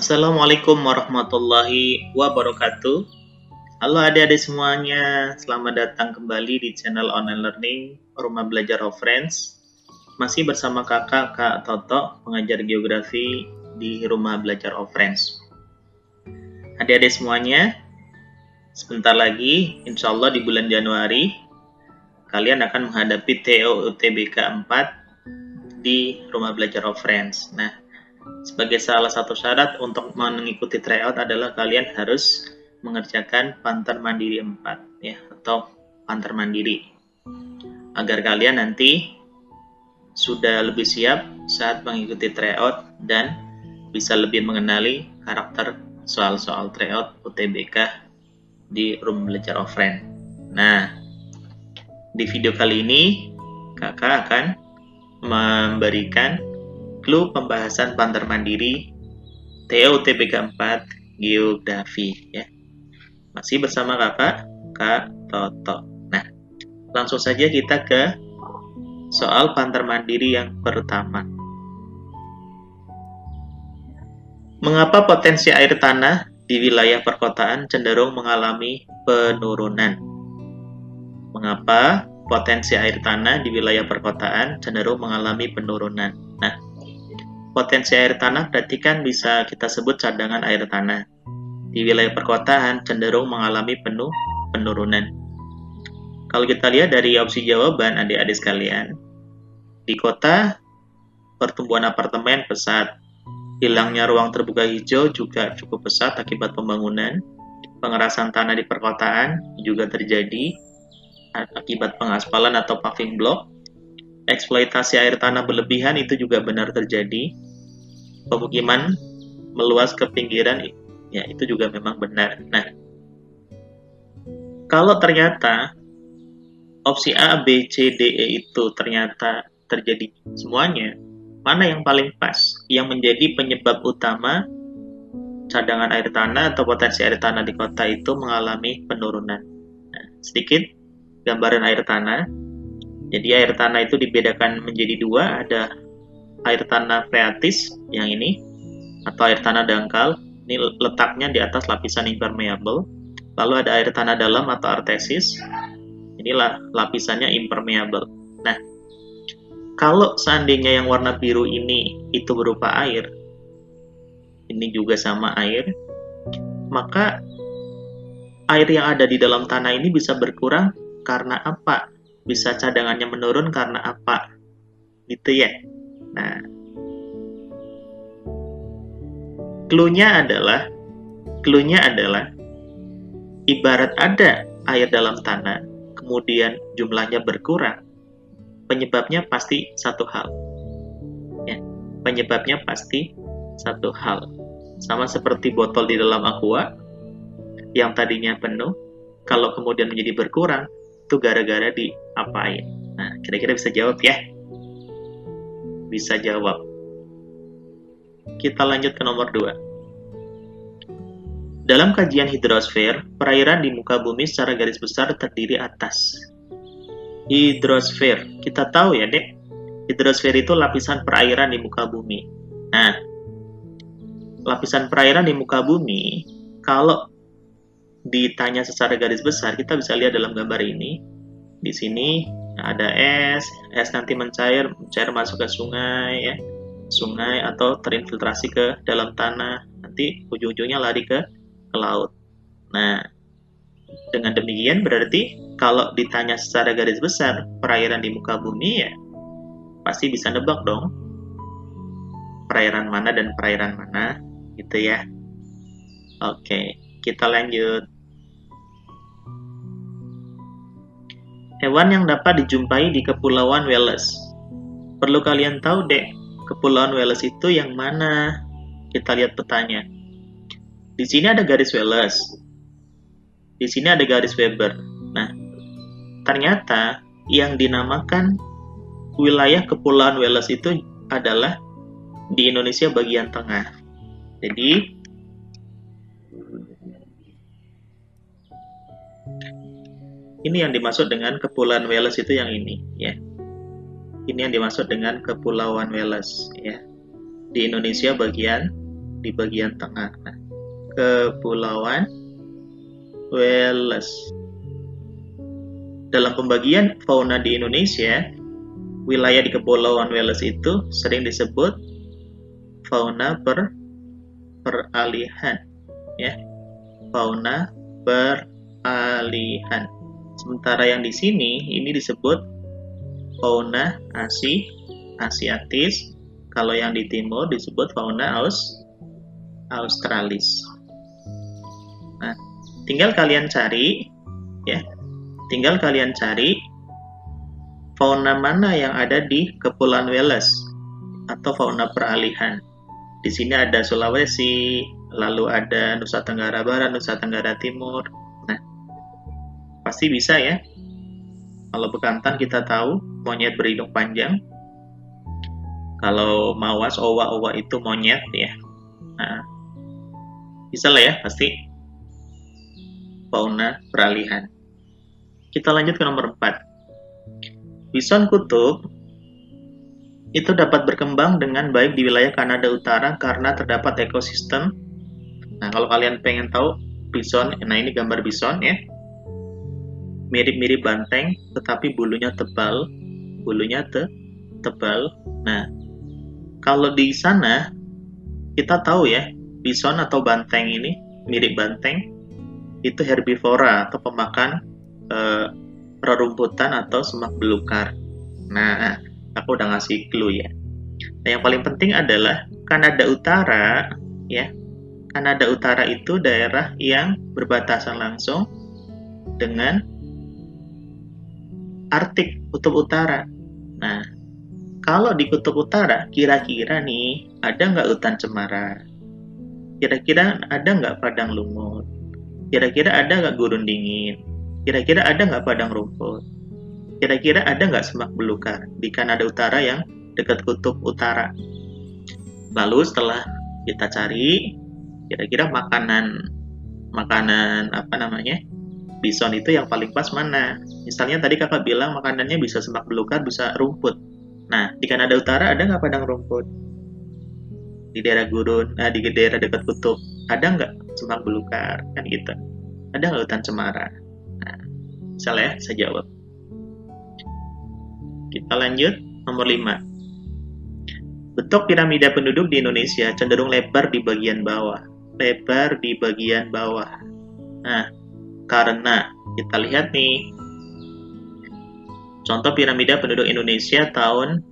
Assalamualaikum warahmatullahi wabarakatuh. Halo adik-adik semuanya, selamat datang kembali di channel online learning Rumah Belajar of Friends. Masih bersama kakak Kak Toto, pengajar geografi di Rumah Belajar of Friends. Adik-adik semuanya, sebentar lagi, insya Allah di bulan Januari, kalian akan menghadapi TO UTBK 4 di Rumah Belajar of Friends. Nah, sebagai salah satu syarat untuk mengikuti tryout adalah kalian harus mengerjakan Panter Mandiri 4 ya, atau Panter Mandiri, agar kalian nanti sudah lebih siap saat mengikuti tryout dan bisa lebih mengenali karakter soal-soal tryout UTBK di Rumah Belajar of Friends. Nah, di video kali ini kakak akan memberikan clue pembahasan Panter Mandiri TO UTBK 4 Geografi ya. Masih bersama kakak Kak Toto. Nah, langsung saja kita ke soal Panter Mandiri yang pertama. Mengapa potensi air tanah di wilayah perkotaan cenderung mengalami penurunan? Mengapa potensi air tanah di wilayah perkotaan cenderung mengalami penurunan? Nah, potensi air tanah berarti kan bisa kita sebut cadangan air tanah. Di wilayah perkotaan cenderung mengalami penurunan. Kalau kita lihat dari opsi jawaban adik-adik sekalian, di kota pertumbuhan apartemen pesat, hilangnya ruang terbuka hijau juga cukup pesat akibat pembangunan, pengerasan tanah di perkotaan juga terjadi akibat pengaspalan atau paving block, eksploitasi air tanah berlebihan itu juga benar terjadi. Pemukiman meluas ke pinggiran, ya itu juga memang benar. Nah, kalau ternyata opsi A, B, C, D, E itu ternyata terjadi semuanya, mana yang paling pas? Yang menjadi penyebab utama cadangan air tanah atau potensi air tanah di kota itu mengalami penurunan. Nah, sedikit gambaran air tanah. Jadi air tanah itu dibedakan menjadi dua, ada air tanah phreatis yang ini, atau air tanah dangkal. Ini letaknya di atas lapisan impermeable. Lalu ada air tanah dalam atau artesis. Inilah lapisannya impermeable. Nah, kalau seandainya yang warna biru ini itu berupa air, ini juga sama air, maka air yang ada di dalam tanah ini bisa berkurang karena apa? Bisa cadangannya menurun karena apa? Gitu ya. Nah, clue-nya adalah ibarat ada air dalam tanah, kemudian jumlahnya berkurang, penyebabnya pasti satu hal. Ya, penyebabnya pasti satu hal. Sama seperti botol di dalam aqua yang tadinya penuh, kalau kemudian menjadi berkurang, itu gara-gara diapain? Nah, kira-kira bisa jawab ya? Bisa jawab. Kita lanjut ke nomor 2. Dalam kajian hidrosfer, perairan di muka bumi secara garis besar terdiri atas hidrosfer. Kita tahu ya, Dek, hidrosfer itu lapisan perairan di muka bumi. Nah, lapisan perairan di muka bumi, kalau ditanya secara garis besar, kita bisa lihat dalam gambar ini. Di sini ada es nanti mencair masuk ke sungai ya. Sungai atau terinfiltrasi ke dalam tanah. Nanti ujung-ujungnya lari ke laut. Nah, dengan demikian berarti kalau ditanya secara garis besar perairan di muka bumi ya pasti bisa nebak dong. Perairan mana dan perairan mana gitu ya. Oke, kita lanjut. Hewan yang dapat dijumpai di Kepulauan Wales. Perlu kalian tahu deh, Kepulauan Wales itu yang mana? Kita lihat petanya. Di sini ada garis Wales. Di sini ada garis Weber. Nah, ternyata yang dinamakan wilayah Kepulauan Wales itu adalah di Indonesia bagian tengah. Jadi, ini yang dimaksud dengan Kepulauan Wales itu yang ini, ya. Ini yang dimaksud dengan Kepulauan Wales, ya. Di Indonesia bagian di bagian tengah. Nah, Kepulauan Wales. Dalam pembagian fauna di Indonesia, wilayah di Kepulauan Wales itu sering disebut fauna peralihan, ya, fauna peralihan. Sementara yang di sini ini disebut fauna asiatis. Kalau yang di timur disebut fauna australis. Nah, tinggal kalian cari, ya, fauna mana yang ada di Kepulauan Wales atau fauna peralihan. Di sini ada Sulawesi, lalu ada Nusa Tenggara Barat, Nusa Tenggara Timur. Nah, pasti bisa ya. Kalau bekantan kita tahu monyet berhidung panjang. Kalau mawas, owa-owa itu monyet ya. Nah, bisa lah ya, pasti fauna peralihan. Kita lanjut ke nomor 4. Bison kutub itu dapat berkembang dengan baik di wilayah Kanada Utara karena terdapat ekosistem. Nah, kalau kalian pengen tahu bison, nah ini gambar bison ya. Mirip-mirip banteng, tetapi bulunya tebal. Nah, kalau di sana kita tahu ya, bison atau banteng ini mirip banteng itu herbivora atau pemakan rerumputan atau semak belukar. Nah, aku udah ngasih clue ya. Nah, yang paling penting adalah Kanada Utara ya. Kanada Utara itu daerah yang berbatasan langsung dengan Arktik, Kutub Utara. Nah, kalau di Kutub Utara, kira-kira nih, ada nggak hutan cemara? Kira-kira ada nggak padang lumut? Kira-kira ada nggak gurun dingin? Kira-kira ada nggak padang rumput? Kira-kira ada nggak semak belukar di Kanada Utara yang dekat Kutub Utara? Lalu setelah kita cari, kira-kira makanan apa namanya? Bison itu yang paling pas mana? Misalnya tadi kakak bilang makanannya bisa semak belukar, bisa rumput. Nah, di Kanada Utara ada nggak padang rumput? Di daerah gurun, di daerah dekat kutub, ada nggak semak belukar? Kan gitu. Ada nggak hutan cemara? Nah, misalnya saya jawab. Kita lanjut, nomor 5. Bentuk piramida penduduk di Indonesia cenderung lebar di bagian bawah. Nah, karena kita lihat nih, contoh piramida penduduk Indonesia tahun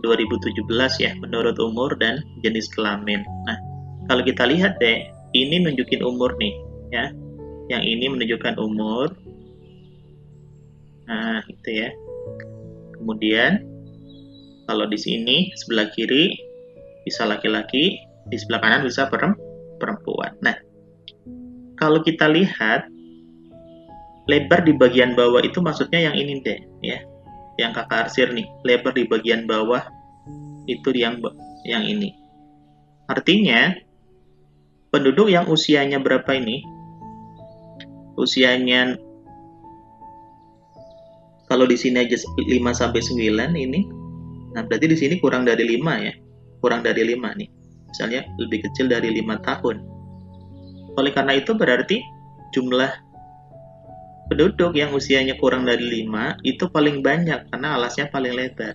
2017 ya, menurut umur dan jenis kelamin. Nah, kalau kita lihat deh, ini nunjukin umur nih, ya. Yang ini menunjukkan umur. Nah, itu ya. Kemudian, kalau di sini sebelah kiri bisa laki-laki, di sebelah kanan bisa perempuan. Nah, kalau kita lihat lebar di bagian bawah itu maksudnya yang ini deh, ya. Yang kakak arsir nih, lebar di bagian bawah itu yang ini. Artinya, penduduk yang usianya berapa ini? Usianya, kalau di sini aja 5-9 ini, nah berarti di sini kurang dari 5 ya. Kurang dari 5 nih. Misalnya lebih kecil dari 5 tahun. Oleh karena itu berarti jumlah penduduk yang usianya kurang dari 5 itu paling banyak karena alasnya paling lebar.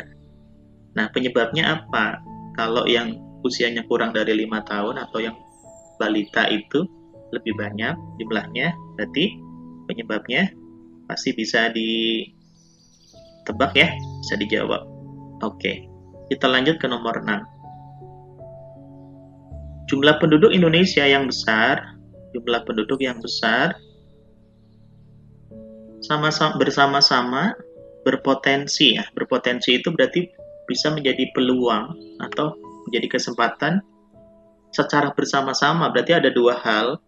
Nah, penyebabnya apa? Kalau yang usianya kurang dari 5 tahun atau yang balita itu lebih banyak jumlahnya, berarti penyebabnya pasti bisa ditebak ya, bisa dijawab. Oke, kita lanjut ke nomor 6. Jumlah penduduk Indonesia yang besar bersama-sama berpotensi ya. Berpotensi itu berarti bisa menjadi peluang atau menjadi kesempatan secara bersama-sama. Berarti ada dua hal.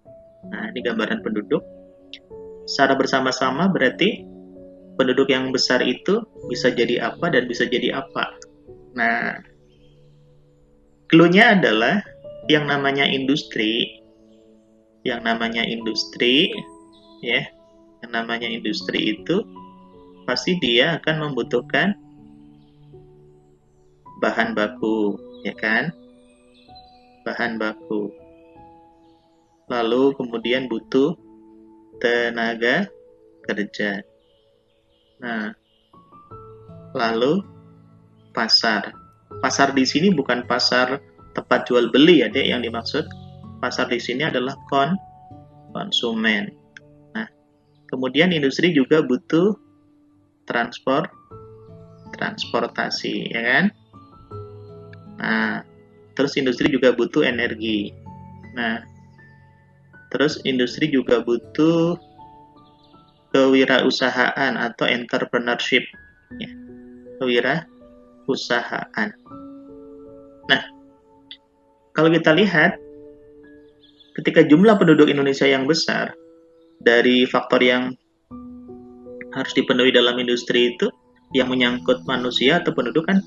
Nah, ini gambaran penduduk. Secara bersama-sama berarti penduduk yang besar itu bisa jadi apa dan bisa jadi apa. Nah, clue-nya adalah yang namanya industri ya. Yang namanya industri itu pasti dia akan membutuhkan bahan baku, ya kan? Bahan baku. lalu kemudian butuh tenaga kerja. Nah, lalu pasar. Pasar di sini bukan pasar tempat jual beli ya, Dek, yang dimaksud. Pasar di sini adalah konsumen. Nah, kemudian industri juga butuh transportasi, ya kan? Nah, terus industri juga butuh energi. Nah, terus industri juga butuh kewirausahaan atau entrepreneurship, ya. Kewirausahaan. Nah, kalau kita lihat, ketika jumlah penduduk Indonesia yang besar, dari faktor yang harus dipenuhi dalam industri itu, yang menyangkut manusia atau penduduk kan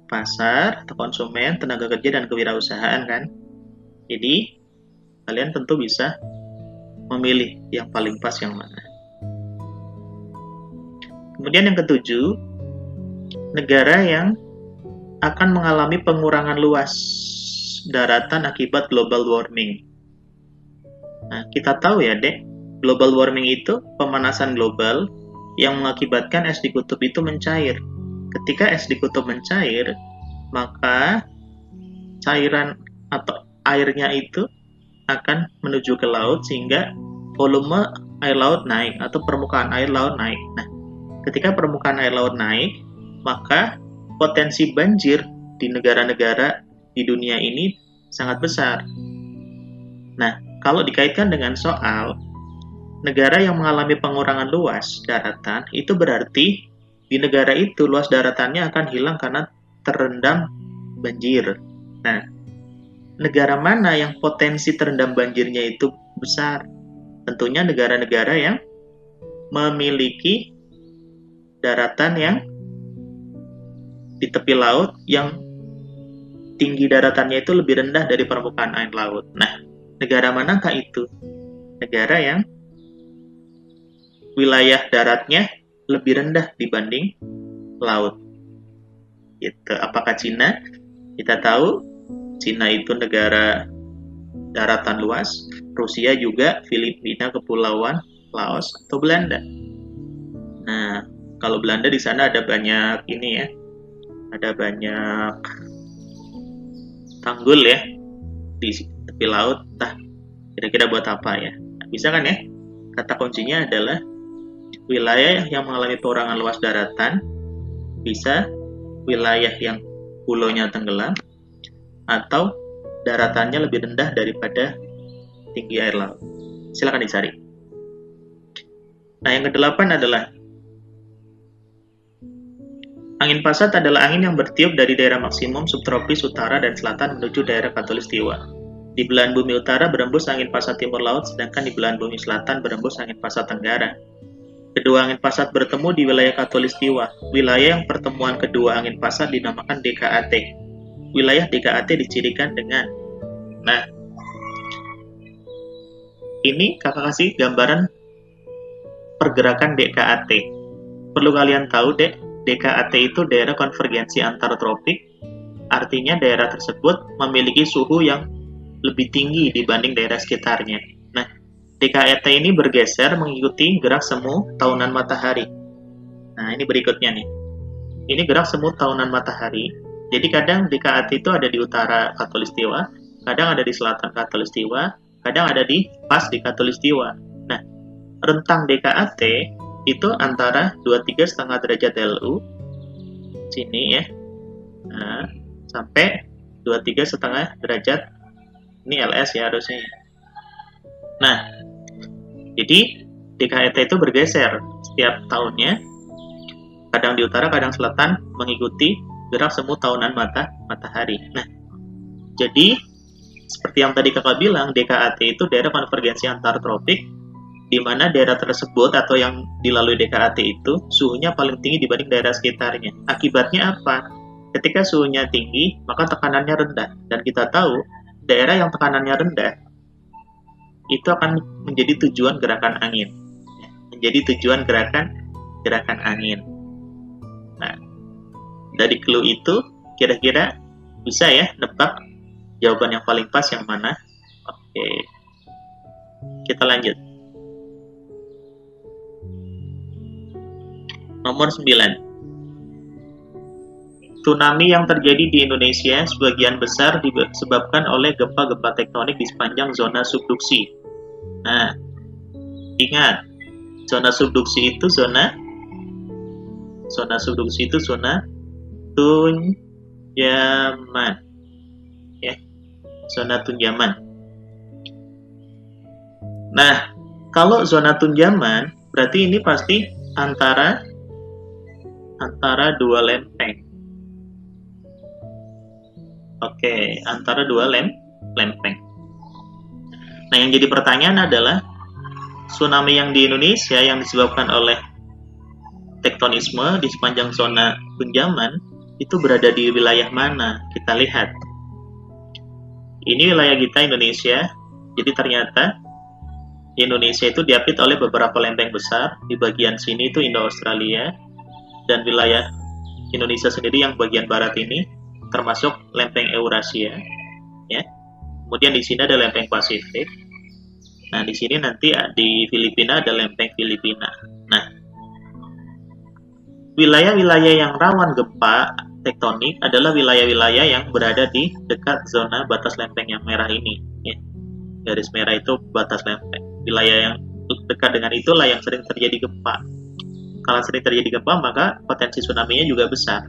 pasar atau konsumen, tenaga kerja, dan kewirausahaan kan. Jadi, kalian tentu bisa memilih yang paling pas yang mana. Kemudian yang ketujuh, negara yang akan mengalami pengurangan luas daratan akibat global warming. Nah, kita tahu ya, Dek, global warming itu pemanasan global yang mengakibatkan es di kutub itu mencair. Ketika es di kutub mencair, maka cairan atau airnya itu akan menuju ke laut sehingga volume air laut naik atau permukaan air laut naik. Nah, ketika permukaan air laut naik, maka potensi banjir di negara-negara di dunia ini sangat besar. Nah, kalau dikaitkan dengan soal negara yang mengalami pengurangan luas daratan, itu berarti di negara itu luas daratannya akan hilang karena terendam banjir. Nah, negara mana yang potensi terendam banjirnya itu besar? Tentunya negara-negara yang memiliki daratan yang di tepi laut yang tinggi daratannya itu lebih rendah dari permukaan air laut. Nah, negara manakah itu? Negara yang wilayah daratnya lebih rendah dibanding laut. Gitu. Apakah Cina? Kita tahu Cina itu negara daratan luas, Rusia juga, Filipina, Kepulauan Laos, atau Belanda. Nah, kalau Belanda di sana ada banyak ini ya, ada banyak tanggul ya di tepi laut. Nah, kira-kira buat apa ya? Nah, bisa kan ya? Kata kuncinya adalah wilayah yang mengalami pengurangan luas daratan, bisa wilayah yang pulaunya tenggelam, atau daratannya lebih rendah daripada tinggi air laut. Silakan dicari. Nah, yang kedelapan adalah angin pasat adalah angin yang bertiup dari daerah maksimum subtropis utara dan selatan menuju daerah khatulistiwa. Di belahan bumi utara berembus angin pasat timur laut, sedangkan di belahan bumi selatan berembus angin pasat tenggara. Kedua angin pasat bertemu di wilayah khatulistiwa. Wilayah yang pertemuan kedua angin pasat dinamakan DKAT. Wilayah DKAT dicirikan dengan, nah, ini kakak kasih gambaran pergerakan DKAT. Perlu kalian tahu, Dek, DKAT itu daerah konvergensi antar tropik, artinya daerah tersebut memiliki suhu yang lebih tinggi dibanding daerah sekitarnya. Nah, DKAT ini bergeser mengikuti gerak semu tahunan matahari. Nah, ini berikutnya nih. Ini gerak semu tahunan matahari. Jadi kadang DKAT itu ada di utara khatulistiwa, kadang ada di selatan khatulistiwa, kadang ada di pas di khatulistiwa. Nah, rentang DKAT itu antara 23,5 derajat LU sini ya, nah, sampai 23,5 derajat, ini LS ya harusnya. Nah, jadi DKAT itu bergeser setiap tahunnya, kadang di utara, kadang selatan, mengikuti gerak semu tahunan matahari. Nah, jadi seperti yang tadi kakak bilang, DKAT itu daerah konvergensi antar tropik, di mana daerah tersebut atau yang dilalui DKAT itu suhunya paling tinggi dibanding daerah sekitarnya. Akibatnya apa? Ketika suhunya tinggi, maka tekanannya rendah. Dan kita tahu, daerah yang tekanannya rendah itu akan menjadi tujuan gerakan angin. Menjadi tujuan gerakan angin. Nah, dari clue itu, kira-kira bisa ya nebak jawaban yang paling pas yang mana? Oke. Kita lanjut. Nomor 9. Tsunami yang terjadi di Indonesia sebagian besar disebabkan oleh gempa-gempa tektonik di sepanjang zona subduksi. Nah, ingat, zona subduksi itu zona tunjaman. Ya, zona tunjaman. Nah, kalau zona tunjaman, berarti ini pasti antara dua lempeng. Oke, antara dua lempeng. Nah, yang jadi pertanyaan adalah tsunami yang di Indonesia yang disebabkan oleh tektonisme di sepanjang zona tunjaman itu berada di wilayah mana? Kita lihat. Ini wilayah kita Indonesia. Jadi ternyata Indonesia itu diapit oleh beberapa lempeng besar. Di bagian sini itu Indo-Australia, dan wilayah Indonesia sendiri yang bagian barat ini termasuk lempeng Eurasia, ya. Kemudian di sini ada lempeng Pasifik. Nah, di sini nanti di Filipina ada lempeng Filipina. Nah, wilayah-wilayah yang rawan gempa tektonik adalah wilayah-wilayah yang berada di dekat zona batas lempeng yang merah ini, ya. Garis merah itu batas lempeng. Wilayah yang dekat dengan itulah yang sering terjadi gempa. Kalau sering terjadi gempa, maka potensi tsunami-nya juga besar.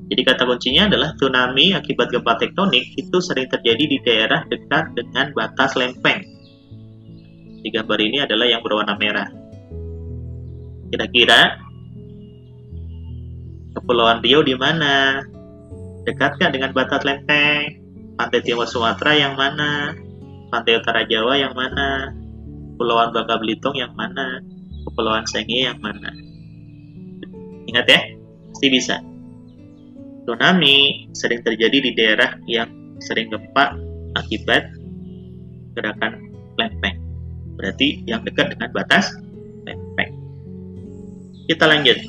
Jadi kata kuncinya adalah tsunami akibat gempa tektonik itu sering terjadi di daerah dekat dengan batas lempeng. Di gambar ini adalah yang berwarna merah. Kira-kira Kepulauan Riau di mana? Dekatkah dengan batas lempeng? Pantai Timur Sumatera yang mana? Pantai Utara Jawa yang mana? Kepulauan Bangka Belitung yang mana? Kepulauan Sangihe yang mana? Ingat ya, pasti bisa. Tsunami sering terjadi di daerah yang sering gempa akibat gerakan lempeng. Berarti yang dekat dengan batas lempeng. Kita lanjut.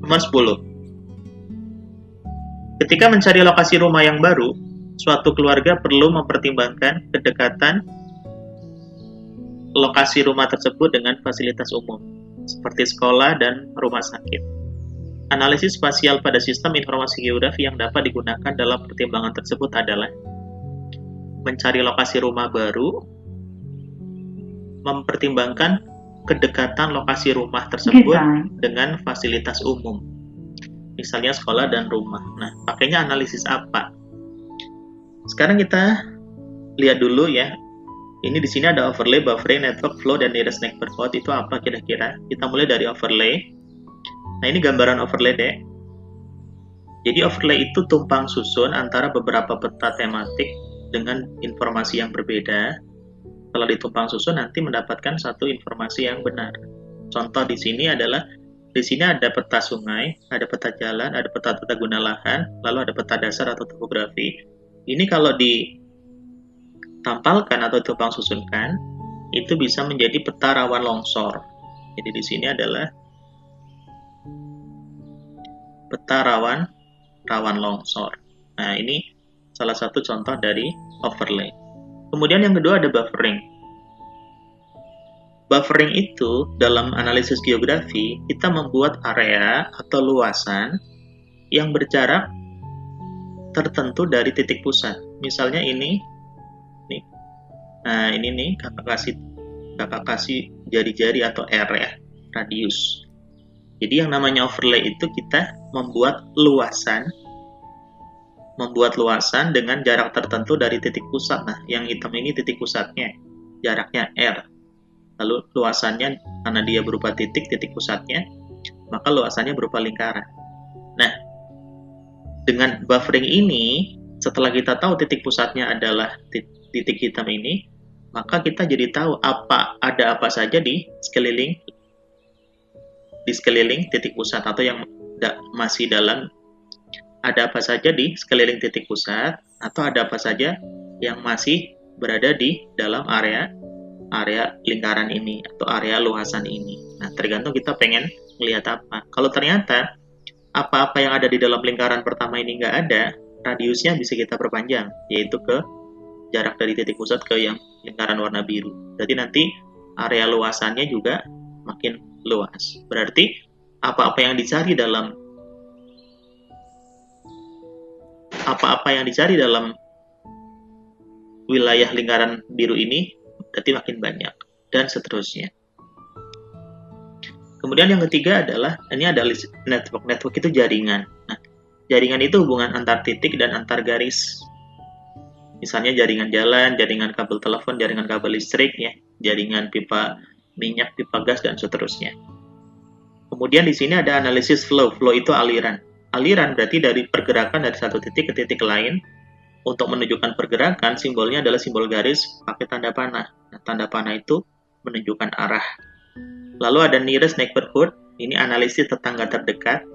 Nomor 10. Ketika mencari lokasi rumah yang baru, suatu keluarga perlu mempertimbangkan kedekatan lokasi rumah tersebut dengan fasilitas umum, seperti sekolah dan rumah sakit. Analisis spasial pada sistem informasi geografi yang dapat digunakan dalam pertimbangan tersebut adalah mencari lokasi rumah baru, mempertimbangkan kedekatan lokasi rumah tersebut dengan fasilitas umum, misalnya sekolah dan rumah. Nah, pakainya analisis apa? Sekarang kita lihat dulu ya. Ini di sini ada overlay, buffering, network, flow, dan nearest neighborhood. Itu apa kira-kira? Kita mulai dari overlay. Nah, ini gambaran overlay deh. Jadi overlay itu tumpang susun antara beberapa peta tematik dengan informasi yang berbeda. Kalau ditumpang susun nanti mendapatkan satu informasi yang benar. Contoh di sini adalah di sini ada peta sungai, ada peta jalan, ada peta tata guna lahan, lalu ada peta dasar atau topografi. Ini kalau ditampalkan atau tumpang susunkan, itu bisa menjadi peta rawan longsor. Jadi di sini adalah peta rawan longsor. Nah, ini salah satu contoh dari overlay. Kemudian yang kedua ada buffering. Buffering itu dalam analisis geografi, kita membuat area atau luasan yang berjarak tertentu dari titik pusat. Misalnya ini nih. Nah, ini nih kakak kasih jari-jari atau R ya, radius. Jadi yang namanya overlay itu kita membuat luasan dengan jarak tertentu dari titik pusat. Nah, yang hitam ini titik pusatnya, jaraknya R. Lalu luasannya, karena dia berupa titik pusatnya, maka luasannya berupa lingkaran. Nah, dengan buffering ini, setelah kita tahu titik pusatnya adalah titik hitam ini, maka kita jadi tahu ada apa saja di sekeliling titik pusat, atau yang masih dalam, ada apa saja di sekeliling titik pusat, atau ada apa saja yang masih berada di dalam area lingkaran ini atau area luasan ini. Nah, tergantung kita pengen melihat apa. Kalau ternyata apa-apa yang ada di dalam lingkaran pertama ini nggak ada, radiusnya bisa kita perpanjang, yaitu ke jarak dari titik pusat ke yang lingkaran warna biru. Berarti nanti area luasannya juga makin luas. Berarti apa-apa yang dicari dalam wilayah lingkaran biru ini berarti makin banyak, dan seterusnya. Kemudian yang ketiga adalah, ini adalah network. Network itu jaringan. Nah, jaringan itu hubungan antar titik dan antar garis. Misalnya jaringan jalan, jaringan kabel telepon, jaringan kabel listrik, ya, jaringan pipa minyak, pipa gas, dan seterusnya. Kemudian di sini ada analisis flow. Flow itu aliran. Aliran berarti dari pergerakan dari satu titik ke titik lain. Untuk menunjukkan pergerakan, simbolnya adalah simbol garis pakai tanda panah. Nah, tanda panah itu menunjukkan arah. Lalu ada nearest neighborhood, ini analisis tetangga terdekat.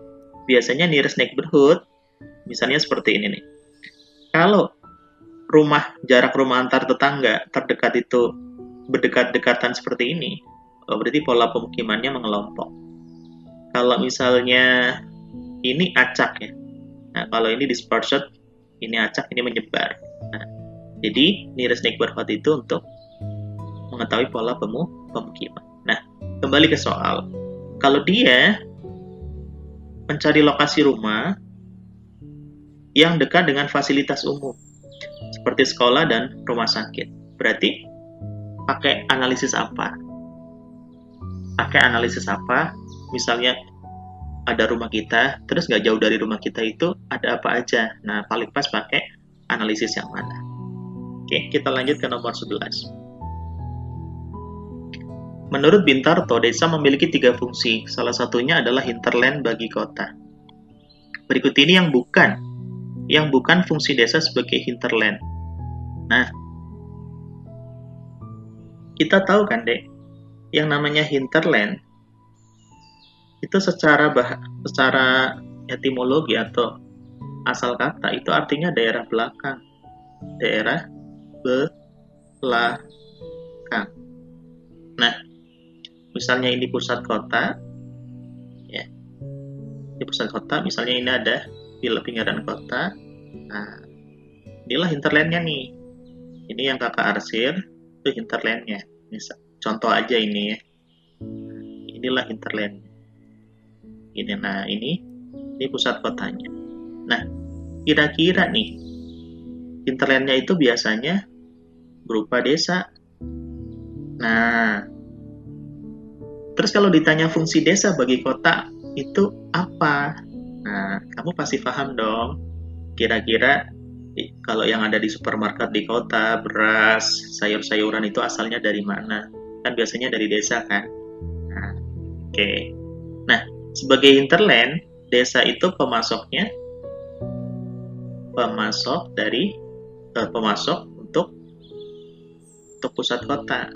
Biasanya nearest neighborhood, misalnya seperti ini nih. Kalau jarak rumah antar tetangga terdekat itu berdekat-dekatan seperti ini, berarti pola pemukimannya mengelompok. Kalau misalnya ini acak ya, nah kalau ini dispersed, ini acak, ini menyebar. Nah, jadi nearest neighborhood itu untuk mengetahui pola pemukiman. Nah, kembali ke soal. Kalau dia mencari lokasi rumah yang dekat dengan fasilitas umum, seperti sekolah dan rumah sakit, berarti pakai analisis apa? Misalnya ada rumah kita, terus nggak jauh dari rumah kita itu ada apa aja. Nah, paling pas pakai analisis yang mana? Oke, kita lanjut ke nomor 11. Menurut Bintarto, desa memiliki 3 fungsi. Salah satunya adalah hinterland bagi kota. Berikut ini yang bukan fungsi desa sebagai hinterland. Nah, kita tahu kan, Dek, yang namanya hinterland itu secara etimologi atau asal kata itu artinya daerah belakang. Daerah belakang. Nah, misalnya ini pusat kota, ya. Ini pusat kota, misalnya ini ada pinggiran kota. Nah, inilah hinterlandnya nih. Ini yang kakak arsir, itu hinterlandnya. Contoh aja ini ya. Inilah hinterland. Ini pusat kotanya. Nah, kira-kira nih, hinterlandnya itu biasanya berupa desa. Nah, terus kalau ditanya fungsi desa bagi kota itu apa? Nah, kamu pasti paham dong. Kira-kira kalau yang ada di supermarket di kota, beras, sayur-sayuran itu asalnya dari mana? Kan biasanya dari desa kan? Nah, oke. Nah, sebagai hinterland, desa itu pemasok untuk pusat kota.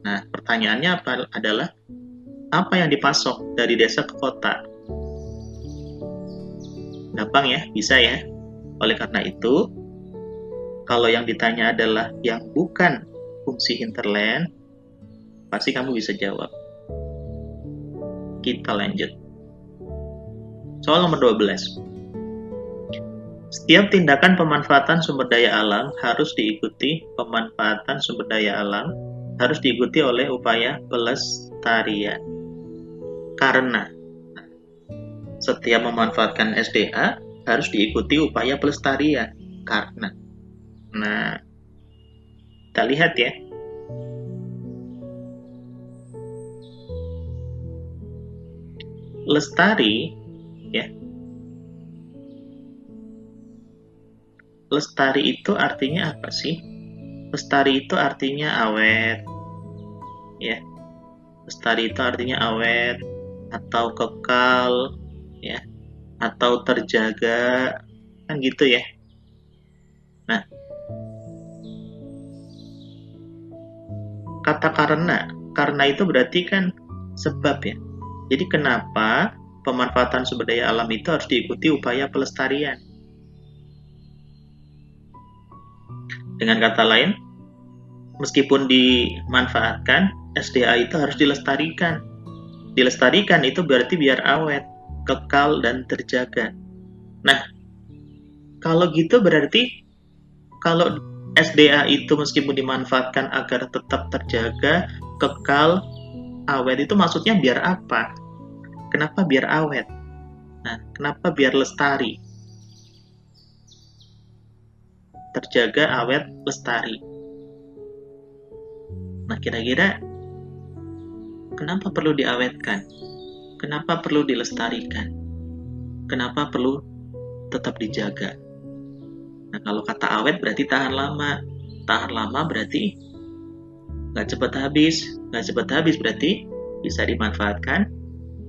Nah, pertanyaannya adalah apa yang dipasok dari desa ke kota? Gampang ya, bisa ya. Oleh karena itu, kalau yang ditanya adalah yang bukan fungsi hinterland, pasti kamu bisa jawab. Kita lanjut. Soal nomor 12. Setiap tindakan pemanfaatan sumber daya alam harus diikuti oleh upaya pelestarian. Karena setiap memanfaatkan SDA harus diikuti upaya pelestarian. Karena. Nah, kita lihat ya. Lestari, ya. Lestari itu artinya apa sih? Lestari itu artinya awet, ya. Lestari itu artinya awet atau kekal, ya, atau terjaga, kan gitu ya. Nah, kata karena itu berarti kan sebab ya. Jadi kenapa pemanfaatan sumber daya alam itu harus diikuti upaya pelestarian? Dengan kata lain, meskipun dimanfaatkan, SDA itu harus dilestarikan. Dilestarikan itu berarti biar awet, kekal, dan terjaga. Nah, kalau gitu berarti kalau SDA itu meskipun dimanfaatkan agar tetap terjaga, kekal, awet itu maksudnya biar apa? Kenapa biar awet? Nah, kenapa biar lestari? Terjaga, awet, lestari. Nah, kira-kira kenapa perlu diawetkan? Kenapa perlu dilestarikan? Kenapa perlu tetap dijaga? Nah, kalau kata awet berarti tahan lama. Tahan lama berarti nggak cepat habis. Nggak cepat habis berarti bisa dimanfaatkan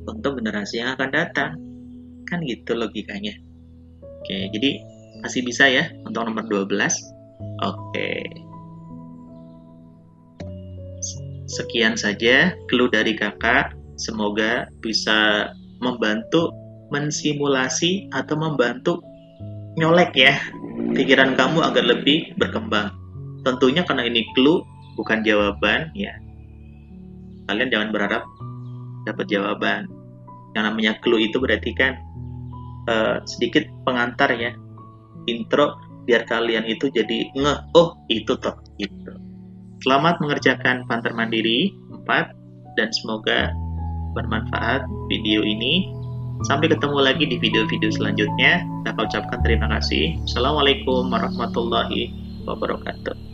untuk generasi yang akan datang. Kan gitu logikanya. Oke, jadi masih bisa ya untuk nomor 12. Oke. Sekian saja clue dari kakak. Semoga bisa membantu mensimulasi atau membantu nyolek ya pikiran kamu agar lebih berkembang. Tentunya karena ini clue bukan jawaban ya. Kalian jangan berharap dapat jawaban. Yang namanya clue itu berarti kan sedikit pengantar ya. Intro biar kalian itu jadi ngeh, oh itu toh gitu. Selamat mengerjakan Panter Mandiri 4 dan semoga bermanfaat video ini. Sampai ketemu lagi di video-video selanjutnya. Saya ucapkan terima kasih. Assalamualaikum warahmatullahi wabarakatuh.